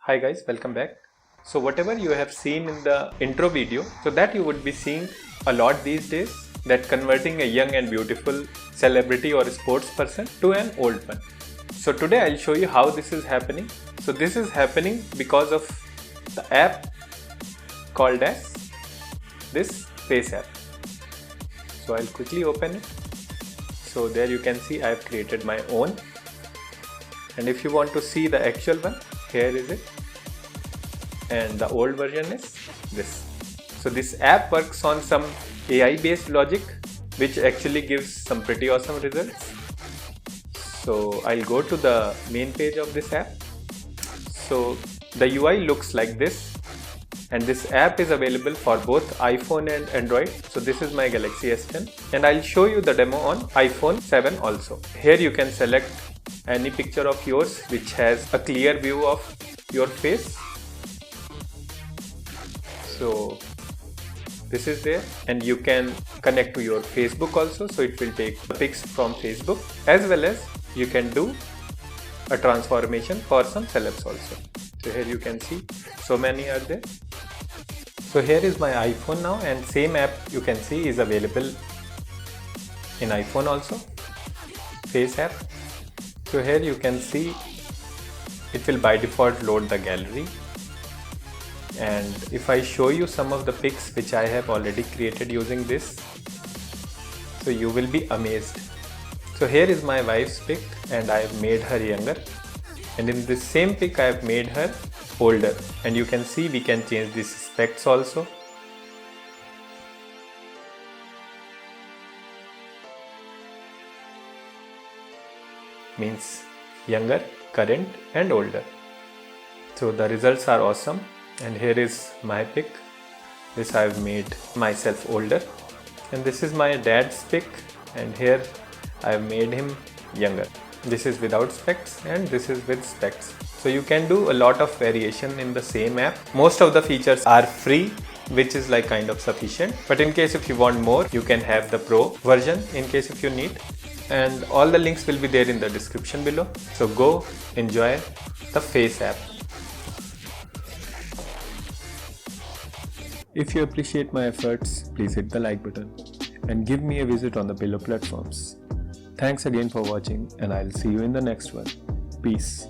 Hi guys, welcome back. So whatever you have seen in the intro video, so that you would be seeing a lot these days, that converting a young and beautiful celebrity or sports person to an old one. So today I'll show you how this is happening. So this is happening because of the app called as this Faceapp. So I'll quickly open it. So there you can see I've created my own. And if you want to see the actual one, here is it, and the old version is this. So this app works on some AI based logic which actually gives some pretty awesome results. So I'll go to the main page of this app. So the UI looks like this, and this app is available for both iPhone and Android. So this is my Galaxy S10 and I'll show you the demo on iPhone 7 also. Here you can select any picture of yours which has a clear view of your face. So this is there, and you can connect to your Facebook also, so it will take pics from Facebook, as well as you can do a transformation for some celebs also. So here you can see so many are there. So here is my iPhone now, and same app you can see is available in iPhone also, Faceapp. So here you can see it will by default load the gallery, and if I show you some of the pics which I have already created using this, so you will be amazed. So here is my wife's pic, and I have made her younger, and in this same pic I have made her older, and you can see we can change these specs also. Means younger, current and older. So the results are awesome, and here is my pic. This I have made myself older, and this is my dad's pic, and here I have made him younger. This is without specs and this is with specs. So you can do a lot of variation in the same app. Most of the features are free, which is like kind of sufficient, but in case if you want more, you can have the pro version in case if you need, and all the links will be there in the description below. So go enjoy the Faceapp. If you appreciate my efforts, please hit the like button and give me a visit on the below platforms. Thanks again for watching, and I'll see you in the next one. Peace.